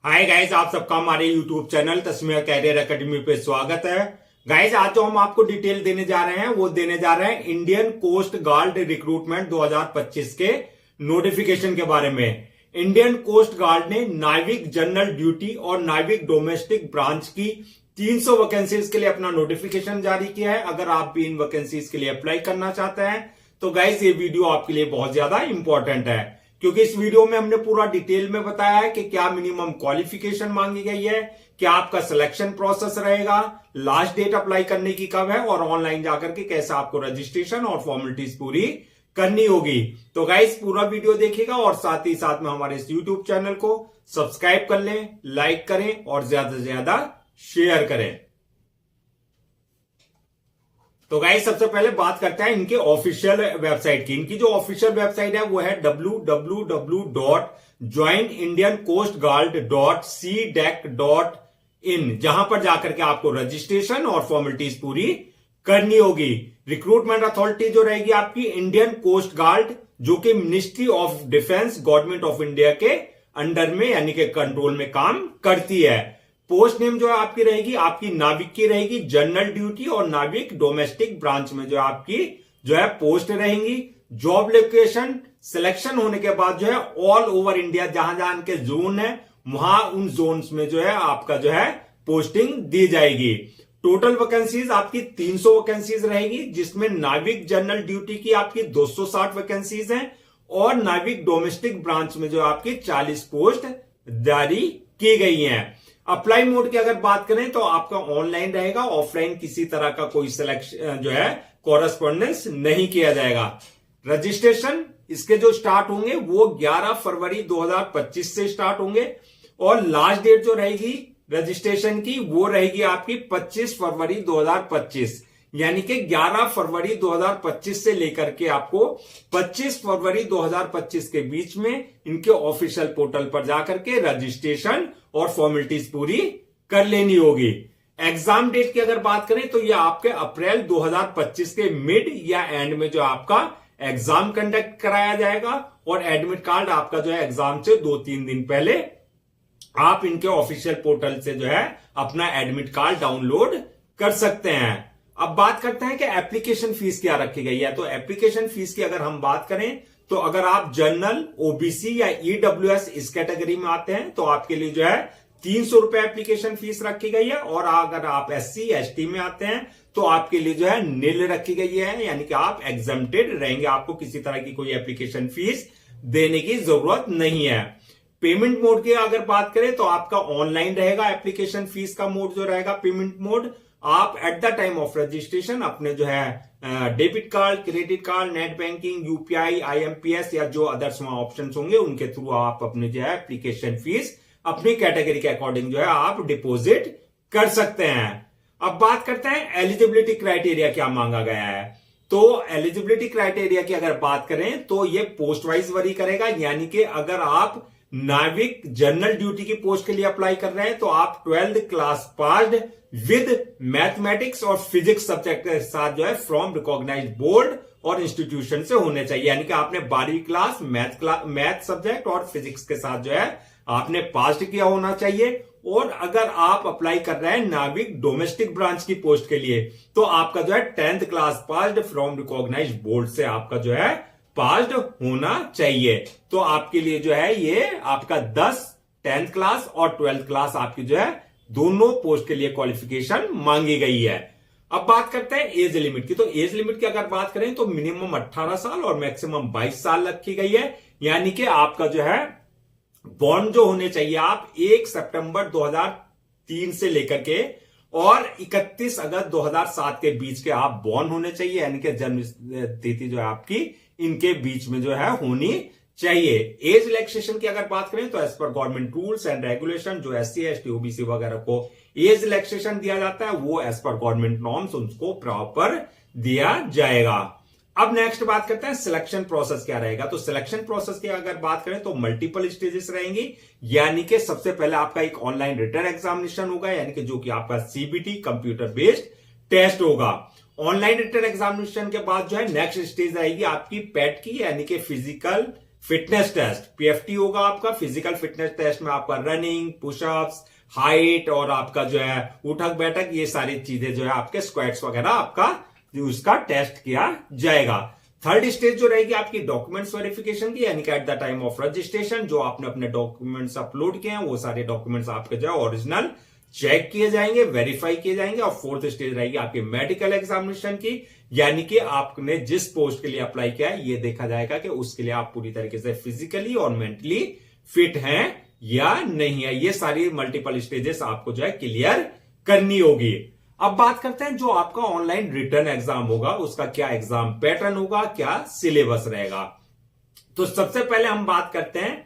Hi guys, आप सबका हमारे यूट्यूब चैनल तस्मीर कैरियर एकेडमी पे स्वागत है। गाइस, आज जो हम आपको डिटेल देने जा रहे हैं वो देने जा रहे हैं इंडियन कोस्ट गार्ड रिक्रूटमेंट 2025 के नोटिफिकेशन के बारे में। इंडियन कोस्ट गार्ड ने नाविक जनरल ड्यूटी और नाविक डोमेस्टिक ब्रांच की 300 वैकेंसीज के लिए अपना नोटिफिकेशन जारी किया है। अगर आप भी इन वैकेंसीज के लिए अप्लाई करना चाहते हैं तो गाइस ये वीडियो आपके लिए बहुत ज्यादा इंपॉर्टेंट है, क्योंकि इस वीडियो में हमने पूरा डिटेल में बताया है कि क्या मिनिमम क्वालिफिकेशन मांगी गई है, क्या आपका सिलेक्शन प्रोसेस रहेगा, लास्ट डेट अप्लाई करने की कब है और ऑनलाइन जाकर के कैसे आपको रजिस्ट्रेशन और फॉर्मेलिटीज पूरी करनी होगी। तो गाइस पूरा वीडियो देखिएगा और साथ ही साथ में हमारे इस यूट्यूब चैनल को सब्सक्राइब कर लें, लाइक करें और ज्यादा से ज्यादा शेयर करें। तो गाइस सबसे पहले बात करते हैं इनके ऑफिशियल वेबसाइट की। इनकी जो ऑफिशियल वेबसाइट है वो है www.joinindiancoastguard.cdec.in, जहां पर जाकर के आपको रजिस्ट्रेशन और फॉर्मेलिटीज पूरी करनी होगी। रिक्रूटमेंट अथॉरिटी जो रहेगी आपकी इंडियन कोस्ट गार्ड, जो कि ministry of defence government of India के अंडर में यानी कि कंट्रोल में काम करती है। पोस्ट नेम जो है आपकी रहेगी, आपकी नाविक की रहेगी जनरल ड्यूटी और नाविक डोमेस्टिक ब्रांच में जो आपकी जो है पोस्ट रहेंगी। जॉब लोकेशन सिलेक्शन होने के बाद जो है ऑल ओवर इंडिया जहां जहां के जोन है वहां उन जोन्स में जो है आपका जो है पोस्टिंग दी जाएगी। टोटल वैकेंसीज आपकी 300 वैकेंसीज रहेगी, जिसमें नाविक जनरल ड्यूटी की आपकी 260 वैकेंसीज हैं और नाविक डोमेस्टिक ब्रांच में जो आपकी 40 पोस्ट जारी की गई हैं। अप्लाई मोड की अगर बात करें तो आपका ऑनलाइन रहेगा, ऑफलाइन किसी तरह का कोई सिलेक्शन जो है कॉरेस्पॉन्डेंस नहीं किया जाएगा। रजिस्ट्रेशन इसके जो स्टार्ट होंगे वो 11 फरवरी 2025 से स्टार्ट होंगे और लास्ट डेट जो रहेगी रजिस्ट्रेशन की वो रहेगी आपकी 25 फरवरी 2025, यानी कि 11 फरवरी 2025 से लेकर के आपको 25 फरवरी 2025 के बीच में इनके ऑफिशियल पोर्टल पर जाकर के रजिस्ट्रेशन और फॉर्मेलिटीज पूरी कर लेनी होगी। एग्जाम डेट की अगर बात करें तो ये आपके अप्रैल 2025 के मिड या एंड में जो आपका एग्जाम कंडक्ट कराया जाएगा और एडमिट कार्ड आपका जो है एग्जाम से 2-3 दिन पहले आप इनके ऑफिशियल पोर्टल से जो है अपना एडमिट कार्ड डाउनलोड कर सकते हैं। अब बात करते हैं कि एप्लीकेशन फीस क्या रखी गई है। तो एप्लीकेशन फीस की अगर हम बात करें तो अगर आप जनरल, ओबीसी या ईडब्ल्यूएस इस कैटेगरी में आते हैं तो आपके लिए जो है 300 रुपए एप्लीकेशन फीस रखी गई है और अगर आप एससी एसटी में आते हैं तो आपके लिए जो है नील रखी गई है, यानी कि आप एग्जम्प्टेड रहेंगे, आपको किसी तरह की कोई एप्लीकेशन फीस देने की जरूरत नहीं है। पेमेंट मोड की अगर बात करें तो आपका ऑनलाइन रहेगा। एप्लीकेशन फीस का मोड जो रहेगा पेमेंट मोड, आप at the time of registration अपने जो है debit card, credit card, net banking, UPI, IMPS या जो अदर्स ऑप्शन होंगे उनके थ्रू आप अपने जो है एप्लीकेशन फीस अपनी कैटेगरी के अकॉर्डिंग जो है आप डिपॉजिट कर सकते हैं। अब बात करते हैं एलिजिबिलिटी क्राइटेरिया क्या मांगा गया है। तो एलिजिबिलिटी क्राइटेरिया की अगर बात करें तो ये पोस्ट वाइज वरी करेगा, यानी कि अगर आप नाविक जनरल ड्यूटी की पोस्ट के लिए अप्लाई कर रहे हैं तो आप 12th class passed with mathematics और फिजिक्स सब्जेक्ट के साथ जो है फ्रॉम रिकॉग्नाइज्ड बोर्ड और इंस्टीट्यूशन से होने चाहिए, यानी कि आपने 12वीं क्लास मैथ सब्जेक्ट और फिजिक्स के साथ जो है आपने पास किया होना चाहिए। और अगर आप अप्लाई कर रहे हैं नाविक डोमेस्टिक ब्रांच की पोस्ट के लिए तो आपका जो है 10th class passed from recognised board से आपका जो है पास्ड होना चाहिए। तो आपके लिए जो है ये आपका 10th क्लास और 12th क्लास आपकी जो है दोनों पोस्ट के लिए क्वालिफिकेशन मांगी गई है। अब बात करते हैं एज लिमिट की। तो एज लिमिट की अगर बात करें तो मिनिमम 18 साल और मैक्सिमम 22 साल रखी गई है, यानी कि आपका जो है बॉर्न जो होने चाहिए आप 1 सितंबर 2003 से लेकर के और 31 अगस्त 2007 के बीच के आप बॉर्न होने चाहिए, यानी कि जन्म तिथि जो है आपकी इनके बीच में जो है होनी चाहिए। एज रिलैक्सेशन की अगर बात करें तो एज पर गवर्नमेंट रूल्स एंड रेगुलेशन जो एससी एसटी ओबीसी वगैरह को एज रिलैक्सेशन दिया जाता है वो एज पर गवर्नमेंट नॉर्म्स उनको प्रॉपर दिया जाएगा। अब नेक्स्ट बात करते हैं सिलेक्शन प्रोसेस क्या रहेगा। तो सिलेक्शन प्रोसेस की अगर बात करें तो मल्टीपल स्टेजेस रहेंगी, यानी कि सबसे पहले आपका एक ऑनलाइन रिटन एग्जामिनेशन होगा, यानी कि जो कि आपका सीबीटी कंप्यूटर बेस्ड टेस्ट होगा। ऑनलाइन रिटन एग्जामिनेशन के बाद जो है नेक्स्ट स्टेज रहेगी आपकी पेट की, यानी कि फिटनेस टेस्ट पीएफटी होगा आपका, फिजिकल फिटनेस टेस्ट में आपका रनिंग, पुशअप्स, हाइट और आपका जो है उठक बैठक, ये सारी चीजें जो है आपके स्क्वाट्स वगैरह आपका उसका टेस्ट किया जाएगा। थर्ड स्टेज जो रहेगी आपकी डॉक्यूमेंट्स वेरिफिकेशन की, यानी कि at the time of registration जो आपने अपने डॉक्यूमेंट्स अपलोड किए हैं वो सारे डॉक्यूमेंट्स आपके जो है ओरिजिनल चेक किए जाएंगे, वेरीफाई किए जाएंगे। और फोर्थ स्टेज रहेगी आपकी मेडिकल एग्जामिनेशन की, यानी कि आपने जिस पोस्ट के लिए अप्लाई किया है ये देखा जाएगा कि उसके लिए आप पूरी तरीके से फिजिकली और मेंटली फिट हैं या नहीं है। ये सारी मल्टीपल स्टेजेस आपको जो है क्लियर करनी होगी। अब बात करते हैं जो आपका ऑनलाइन रिटर्न एग्जाम होगा उसका क्या एग्जाम पैटर्न होगा, क्या सिलेबस रहेगा। तो सबसे पहले हम बात करते हैं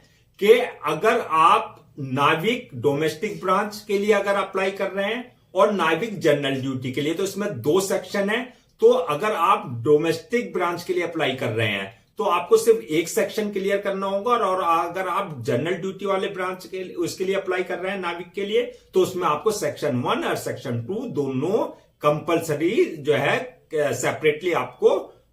कि अगर आप नाविक डोमेस्टिक ब्रांच के लिए अगर अप्लाई कर रहे हैं और नाविक जनरल ड्यूटी के लिए, तो इसमें 2 सेक्शन है। तो अगर आप डोमेस्टिक ब्रांच के लिए अप्लाई कर रहे हैं तो आपको सिर्फ एक सेक्शन क्लियर करना होगा, और अगर आप जनरल ड्यूटी वाले ब्रांच के उसके लिए अप्लाई कर रहे हैं नाविक के लिए, तो उसमें आपको सेक्शन 1 और सेक्शन 2 दोनों कंपलसरी जो है सेपरेटली आपको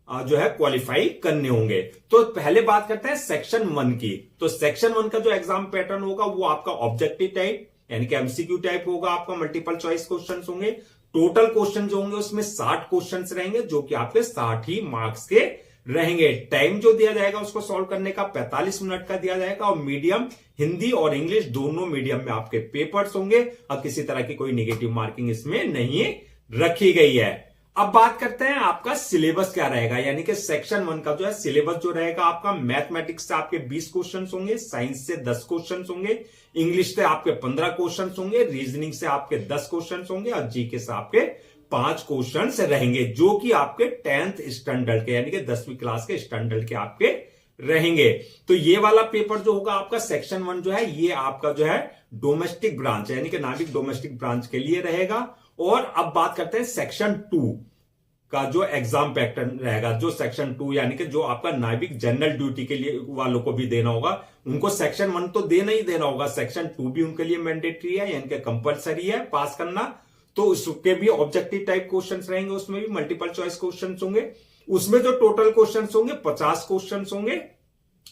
जो है क्वालिफाई करने होंगे। तो पहले बात करते हैं सेक्शन 1 की। तो सेक्शन 1 का जो एग्जाम पैटर्न होगा वो आपका ऑब्जेक्टिव टाइप यानी कि एमसीक्यू टाइप होगा, आपका मल्टीपल चॉइस क्वेश्चन होंगे। टोटल क्वेश्चन जो होंगे उसमें 60 क्वेश्चन रहेंगे जो कि आपके 60 ही मार्क्स के रहेंगे। टाइम जो दिया जाएगा उसको सॉल्व करने का 45 मिनट का दिया जाएगा, और मीडियम हिंदी और इंग्लिश दोनों मीडियम में आपके पेपर्स होंगे, और किसी तरह की कोई नेगेटिव मार्किंग इसमें नहीं रखी गई है। अब बात करते हैं आपका सिलेबस क्या रहेगा, यानी कि सेक्शन 1 का जो है सिलेबस जो रहेगा आपका, मैथमेटिक्स से आपके 20 क्वेश्चन होंगे, साइंस से 10 क्वेश्चन होंगे, इंग्लिश से आपके 15 क्वेश्चन होंगे, रीजनिंग से आपके 10 क्वेश्चन होंगे, और जीके से आपके 5 क्वेश्चन रहेंगे, जो कि आपके 10th स्टैंडर्ड के यानी कि 10वीं क्लास के स्टैंडर्ड के आपके रहेंगे। तो ये वाला पेपर जो होगा आपका सेक्शन 1 जो है ये आपका जो है डोमेस्टिक ब्रांच यानी कि नाविक डोमेस्टिक ब्रांच के लिए रहेगा। और अब बात करते हैं सेक्शन 2 का जो एग्जाम पैटर्न रहेगा। जो सेक्शन 2 यानी कि जो आपका नाविक जनरल ड्यूटी के लिए वालों को भी देना होगा, उनको सेक्शन 1 तो देना ही देना होगा, सेक्शन 2 भी उनके लिए मैंडेटरी है यानी कि कंपलसरी है पास करना। तो उसके भी ऑब्जेक्टिव टाइप क्वेश्चंस रहेंगे, उसमें भी मल्टीपल चॉइस क्वेश्चंस होंगे। उसमें जो टोटल क्वेश्चंस होंगे 50 क्वेश्चंस होंगे,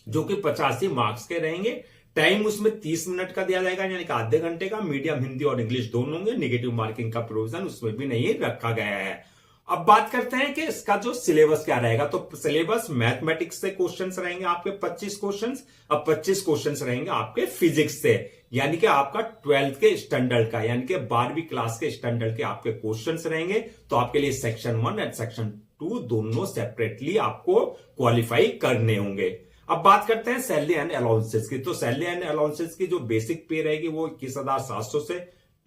जो कि 85 मार्क्स के रहेंगे। टाइम उसमें 30 मिनट का दिया जाएगा यानी कि आधे घंटे का। मीडियम हिंदी और इंग्लिश दोनों होंगे, नेगेटिव मार्किंग का प्रोविजन उसमें भी नहीं रखा गया है। अब बात करते हैं कि इसका जो सिलेबस क्या रहेगा। तो सिलेबस मैथमेटिक्स से क्वेश्चंस रहेंगे आपके 25 क्वेश्चंस, अब 25 क्वेश्चंस रहेंगे आपके फिजिक्स से, यानी कि आपका 12th के स्टैंडर्ड का यानी कि 12वीं क्लास के स्टैंडर्ड के आपके क्वेश्चंस रहेंगे। तो आपके लिए सेक्शन 1 एंड सेक्शन 2 दोनों सेपरेटली आपको क्वालिफाई करने होंगे। अब बात करते हैं सैलरी एंड अलाउंसेस की। तो सैलरी एंड अलाउंसेस की जो बेसिक पे रहेगी वो 21,700 से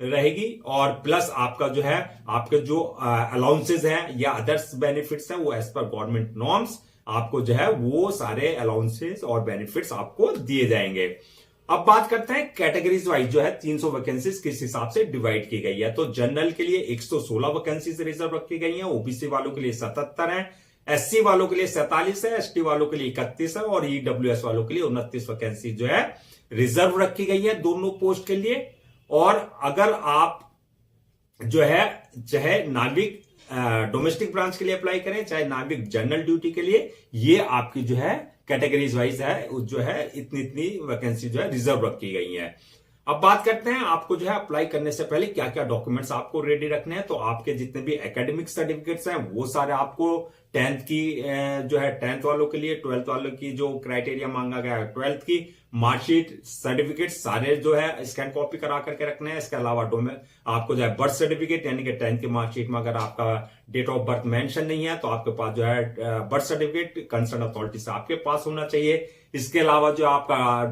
रहेगी, और प्लस आपका जो है आपके जो अलाउंसेस हैं या अदर्स बेनिफिट्स हैं वो एज पर गवर्नमेंट नॉर्म्स आपको जो है वो सारे अलाउंसेस और बेनिफिट्स आपको दिए जाएंगे। अब बात करते हैं कैटेगरीज वाइज जो है 300 वैकेंसीज किस हिसाब से डिवाइड की गई है। तो जनरल के लिए 116 वैकेंसीज रिजर्व रखी गई है, ओबीसी वालों के लिए 77 है, एससी वालों के लिए 47 है, एसटी वालों के लिए 31 है, और ईडब्ल्यूएस वालों के लिए 29 वैकेंसी जो है रिजर्व रखी गई है दोनों पोस्ट के लिए। और अगर आप जो है चाहे नाविक डोमेस्टिक ब्रांच के लिए अप्लाई करें चाहे नाविक जनरल ड्यूटी के लिए, ये आपकी जो है कैटेगरीज वाइज है जो है इतनी वैकेंसी जो है रिजर्व रखी गई है। अब बात करते हैं आपको जो है अप्लाई करने से पहले क्या क्या डॉक्यूमेंट्स आपको रेडी रखने हैं। तो आपके जितने भी एकेडमिक सर्टिफिकेट्स हैं वो सारे आपको 10th की जो है 10th वालों के लिए, 12th वालों की जो क्राइटेरिया मांगा गया है 12th की मार्कशीट सर्टिफिकेट सारे जो है स्कैन कॉपी करा करके रखने हैं। इसके अलावा आपको जो है बर्थ सर्टिफिकेट यानी कि 10th की मार्कशीट में अगर आपका डेट ऑफ बर्थ मेंशन नहीं है तो आपके पास जो है बर्थ सर्टिफिकेट कंसर्न अथॉरिटी से आपके पास होना चाहिए। इसके अलावा जो आपका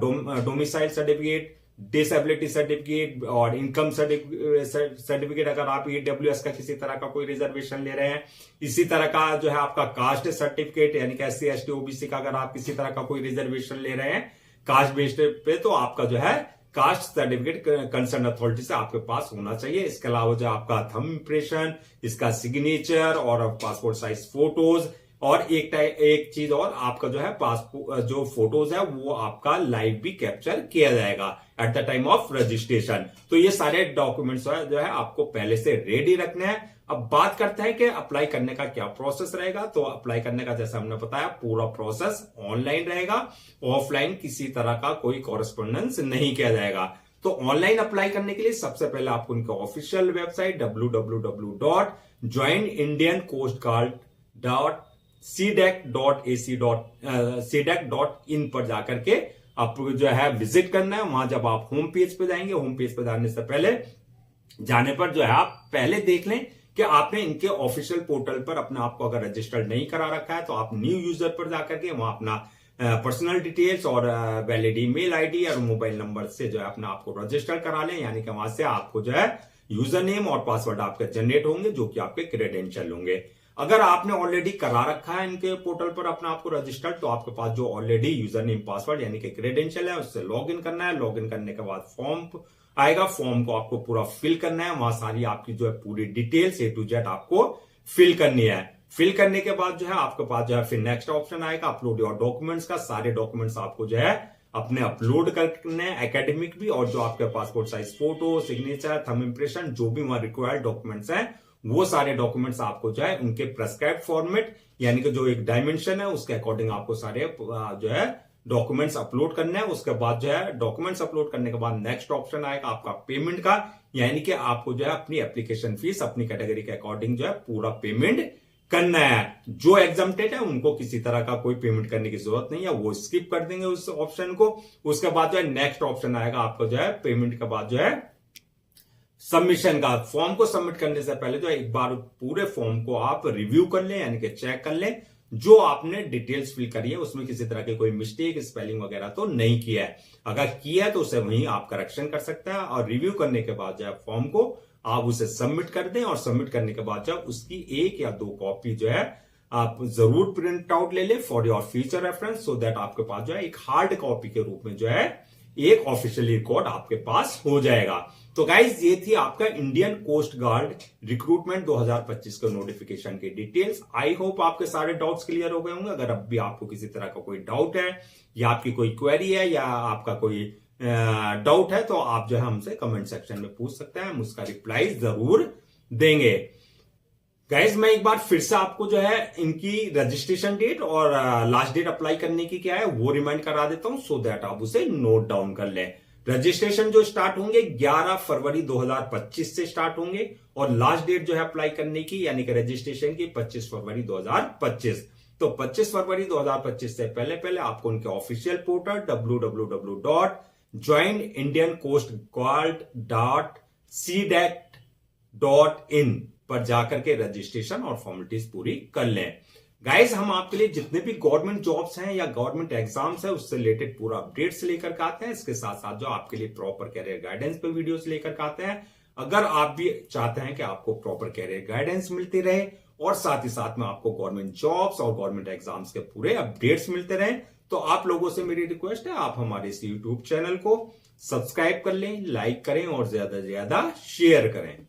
डोमिसाइल सर्टिफिकेट, डिसेबिलिटी सर्टिफिकेट और इनकम सर्टिफिकेट अगर आप ईडब्ल्यूएस का किसी तरह का कोई रिजर्वेशन ले रहे हैं। इसी तरह का जो है आपका कास्ट सर्टिफिकेट यानी कि एससी एसटी ओबीसी का अगर आप किसी तरह का कोई रिजर्वेशन ले रहे हैं कास्ट बेस्ड पे, तो आपका जो है कास्ट सर्टिफिकेट कंसर्न अथॉरिटी से आपके पास होना चाहिए। इसके अलावा जो आपका थंब इंप्रेशन, इसका सिग्नेचर और पासपोर्ट साइज फोटोज, और एक चीज और आपका जो है पासपोर्ट जो फोटोज है वो आपका लाइव भी कैप्चर किया जाएगा। At the time of registration. तो ये सारे डॉक्यूमेंट्स जो है आपको पहले से रेडी रखने हैं। अब बात करते हैं कि अप्लाई करने का क्या प्रोसेस रहेगा। तो अप्लाई करने का जैसे हमने बताया पूरा प्रोसेस ऑनलाइन रहेगा, ऑफलाइन किसी तरह का कोई कॉरेस्पॉन्डेंस नहीं किया जाएगा। तो ऑनलाइन अप्लाई करने के लिए सबसे पहले आपको उनके ऑफिशियल वेबसाइट www.joinindioncoastguard.cdac.in पर जाकर के आपको जो है विजिट करना है। वहां जब आप होम पेज पे जाएंगे, होम पेज पे जाने से पहले जाने पर जो है आप पहले देख लें कि आपने इनके ऑफिशियल पोर्टल पर अपने आप को अगर रजिस्टर्ड नहीं करा रखा है तो आप न्यू यूजर पर जाकर के वहां अपना पर्सनल डिटेल्स और वैलिड ईमेल आईडी और मोबाइल नंबर से जो है अपने आप को रजिस्टर करा लें। यानी कि वहां से आपको जो है यूजर नेम और पासवर्ड आपके जनरेट होंगे जो कि आपके क्रेडेंशियल होंगे। अगर आपने ऑलरेडी करा रखा है इनके पोर्टल पर अपने आप को रजिस्टर्ड तो आपके पास जो ऑलरेडी यूजर नेम पासवर्ड यानी कि क्रेडेंशियल है उससे लॉग इन करना है। लॉग इन करने के बाद फॉर्म आएगा, फॉर्म को आपको पूरा फिल करना है। वहां सारी आपकी जो है पूरी डिटेल्स A to Z आपको फिल करनी है। फिल करने के बाद जो है आपके पास जो है फिर नेक्स्ट ऑप्शन आएगा अपलोड योर डॉक्यूमेंट्स का। सारे डॉक्यूमेंट्स आपको जो है अपने अपलोड करने हैं, एकेडमिक भी और जो आपके passport size photo, signature, thumb impression, जो भी वहां रिक्वायर्ड डॉक्यूमेंट्स हैं वो सारे डॉक्यूमेंट्स आपको जो है उनके प्रेस्क्राइब फॉर्मेट यानी कि जो एक डायमेंशन है उसके अकॉर्डिंग आपको सारे जो है डॉक्यूमेंट्स अपलोड करना है। उसके बाद जो है डॉक्यूमेंट्स अपलोड करने के बाद नेक्स्ट ऑप्शन आएगा आपका पेमेंट का, यानी कि आपको जो है अपनी एप्लीकेशन फीस अपनी कैटेगरी के अकॉर्डिंग जो है पूरा पेमेंट करना है। जो एग्जाम्प्टेड है उनको किसी तरह का कोई पेमेंट करने की जरूरत नहीं है, वो स्किप कर देंगे उस ऑप्शन को। उसके बाद जो है नेक्स्ट ऑप्शन आएगा आपको जो है पेमेंट के बाद जो है सबमिशन का। फॉर्म को सबमिट करने से पहले जो है एक बार पूरे फॉर्म को आप रिव्यू कर लें यानी कि चेक कर लें जो आपने डिटेल्स फिल करी है उसमें किसी तरह की कोई मिस्टेक, स्पेलिंग वगैरह तो नहीं किया है। अगर किया है तो उसे वहीं आप करेक्शन कर सकते हैं और रिव्यू करने के बाद जो है फॉर्म को आप उसे सबमिट कर दें और सबमिट करने के बाद जब उसकी 1 या 2 कॉपी जो है आप जरूर प्रिंट आउट ले लें for your future reference, so that आपके पास जो है एक हार्ड कॉपी के रूप में जो है एक ऑफिशियल रिकॉर्ड आपके पास हो जाएगा। तो गाइज ये थी आपका इंडियन कोस्ट गार्ड रिक्रूटमेंट 2025 के नोटिफिकेशन की डिटेल्स। आई होप आपके सारे डाउट्स क्लियर हो गए होंगे। अगर अब भी आपको किसी तरह का कोई डाउट है या आपकी कोई क्वेरी है या आपका कोई डाउट है तो आप जो है हमसे कमेंट सेक्शन में पूछ सकते हैं, हम उसका रिप्लाई जरूर देंगे। गाइज मैं एक बार फिर से आपको जो है इनकी रजिस्ट्रेशन डेट और लास्ट डेट अप्लाई करने की क्या है वो रिमाइंड करा देता हूं सो दैट आप उसे नोट डाउन कर लें। रजिस्ट्रेशन जो स्टार्ट होंगे 11 फरवरी 2025 से स्टार्ट होंगे और लास्ट डेट जो है अप्लाई करने की यानी कि रजिस्ट्रेशन की 25 फरवरी 2025। तो 25 फरवरी 2025 से पहले पहले आपको उनके ऑफिशियल पोर्टल www.joinindiancoastguard.cdac.in पर जाकर के रजिस्ट्रेशन और फॉर्मेलिटीज पूरी कर लें। गाइस हम आपके लिए जितने भी गवर्नमेंट जॉब्स हैं या गवर्नमेंट एग्जाम्स हैं उससे रिलेटेड पूरा अपडेट्स लेकर के आते हैं। इसके साथ साथ जो आपके लिए प्रॉपर कैरियर गाइडेंस पे वीडियोस लेकर के आते हैं। अगर आप भी चाहते हैं कि आपको प्रॉपर कैरियर गाइडेंस मिलती रहे और साथ ही साथ में आपको गवर्नमेंट जॉब्स और गवर्नमेंट एग्जाम्स के पूरे अपडेट्स मिलते रहे तो आप लोगों से मेरी रिक्वेस्ट है आप हमारे इस यूट्यूब चैनल को सब्सक्राइब कर लें, लाइक करें और ज्यादा से ज्यादा शेयर करें।